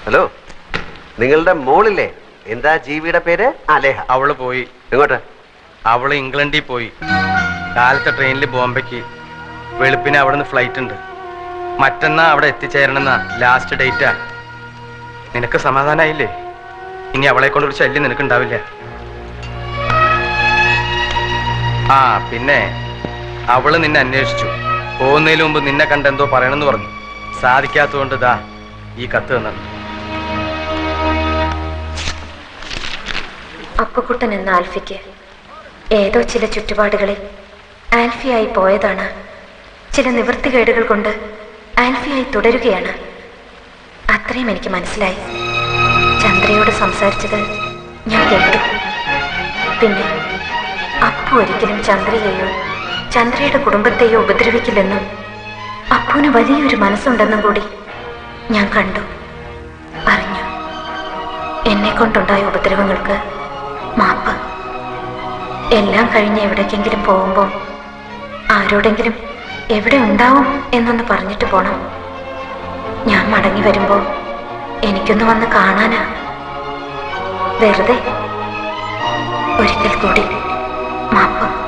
Hello, നിങ്ങളുടെ മോളില്ലേ? എന്താ ജീവിയുടെ പേര്? അലേഹ. അവള് പോയി. എങ്ങോട്ട്? അവള് ഇംഗ്ലണ്ടിൽ പോയി. കാലത്തെ ട്രെയിനിൽ ബോംബെക്ക്. വെളുപ്പിന് അവിടുന്ന് ഫ്ലൈറ്റ് ഉണ്ട്. മറ്റന്നാ അവിടെ എത്തിച്ചേരണമെന്ന ലാസ്റ്റ് ഡേറ്റാ. നിനക്ക് സമാധാനായില്ലേ? ഇനി അവളെ കൊണ്ടൊരു ശല്യം നിനക്കുണ്ടാവില്ല. ആ പിന്നെ അവള് നിന്നെ അന്വേഷിച്ചു. പോകുന്നതിന് മുമ്പ് നിന്നെ കണ്ടെന്തോ പറയണമെന്ന് പറഞ്ഞു. സാധിക്കാത്തതുകൊണ്ട് ദാ ഈ കത്ത് തന്നത്. അപ്പുക്കുട്ടൻ എന്ന ആൽഫിക്ക് ഏതോ ചില ചുറ്റുപാടുകളിൽ ആൽഫിയായി പോയതാണ്. ചില നിവൃത്തികേടുകൾ കൊണ്ട് ആൽഫിയായി തുടരുകയാണ്. അത്രയും എനിക്ക് മനസ്സിലായി. ചന്ദ്രയോട് സംസാരിച്ചത് ഞാൻ കേട്ടു. പിന്നെ അപ്പു ഒരിക്കലും ചന്ദ്രയെയോ ചന്ദ്രയുടെ കുടുംബത്തെയോ ഉപദ്രവിക്കില്ലെന്നും അപ്പുവിന് വലിയൊരു മനസ്സുണ്ടെന്നും കൂടി ഞാൻ കണ്ടു, അറിഞ്ഞു. എന്നെ കൊണ്ടുണ്ടായ ഉപദ്രവങ്ങൾക്ക് മാപ്പ്. എല്ലാം കഴിഞ്ഞ് എവിടേക്കെങ്കിലും പോകുമ്പോൾ ആരോടെങ്കിലും എവിടെ ഉണ്ടാവും എന്നൊന്ന് പറഞ്ഞിട്ട് പോണം. ഞാൻ മടങ്ങി വരുമ്പോൾ എനിക്കൊന്ന് വന്ന് കാണാനാ. വെറുതെ. ഒരിക്കൽ കൂടി മാപ്പ്.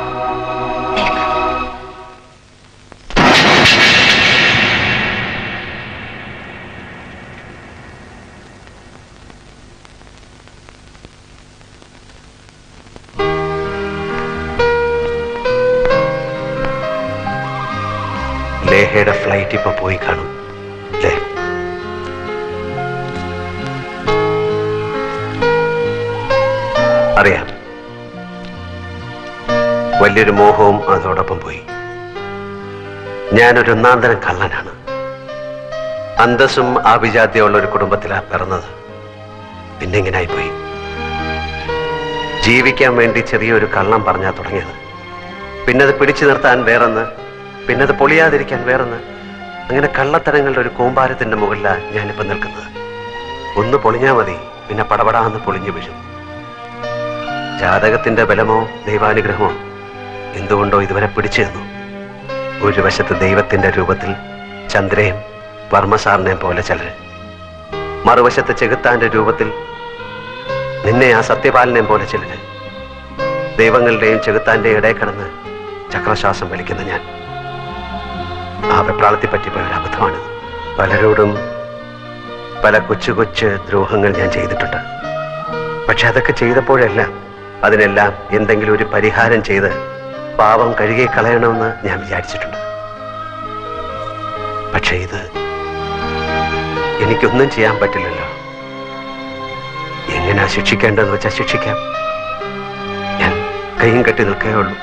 ലേഹയുടെ ഫ്ലൈറ്റ് ഇപ്പൊ പോയി കാണും അല്ലേ? അറിയാം. വലിയൊരു മോഹവും അതോടൊപ്പം പോയി. ഞാനൊരു ഒന്നാന്തരം കള്ളനാണ്. അന്തസ്സും ആഭിജാത്യമുള്ള ഒരു കുടുംബത്തിലാണ് പിറന്നത്. പിന്നെ ഇങ്ങനായി പോയി. ജീവിക്കാൻ വേണ്ടി ചെറിയൊരു കള്ളം പറഞ്ഞാ തുടങ്ങിയത്. പിന്നത് പിടിച്ചു നിർത്താൻ വേറൊന്ന്, പിന്നത് പൊളിയാതിരിക്കാൻ വേറൊന്ന്. അങ്ങനെ കള്ളത്തരങ്ങളുടെ ഒരു കൂമ്പാരത്തിന്റെ മുകളിലാണ് ഞാനിപ്പോ നിൽക്കുന്നത്. ഒന്ന് പൊളിഞ്ഞാൽ മതി, പിന്നെ പടപടാന്ന് പൊളിഞ്ഞു വീഴും. ജാതകത്തിന്റെ ബലമോ ദൈവാനുഗ്രഹമോ എന്തുകൊണ്ടോ ഇതുവരെ പിടിച്ചു തന്നു. ഒരു വശത്ത് ദൈവത്തിന്റെ രൂപത്തിൽ ചന്ദ്രയും വർമ്മസാറിനെയും പോലെ ചിലര്, മറുവശത്ത് ചെകുത്താന്റെ രൂപത്തിൽ നിന്നെ ആ സത്യപാലനെയും പോലെ ചിലര്. ദൈവങ്ങളുടെയും ചെകുത്താന്റെയും ഇടയിൽ കിടന്ന് ചക്രശ്വാസം വലിക്കുന്ന ഞാൻ. ആ വെപ്രാളത്തെ പറ്റിപ്പോയ ഒരു അബദ്ധമാണ്. പലരോടും പല കൊച്ചു കൊച്ചു ദ്രോഹങ്ങൾ ഞാൻ ചെയ്തിട്ടുണ്ട്. പക്ഷെ അതൊക്കെ ചെയ്തപ്പോഴെല്ലാം അതിനെല്ലാം എന്തെങ്കിലും ഒരു പരിഹാരം ചെയ്ത് പാപം കഴുകി കളയണമെന്ന് ഞാൻ വിചാരിച്ചിട്ടുണ്ട്. പക്ഷെ ഇത് എനിക്കൊന്നും ചെയ്യാൻ പറ്റില്ലല്ലോ. എങ്ങനെയാ ശിക്ഷിക്കേണ്ടതെന്ന് വെച്ചാൽ ശിക്ഷിക്കാം. ഞാൻ കൈയും കെട്ടി നിൽക്കേ ഉള്ളൂ.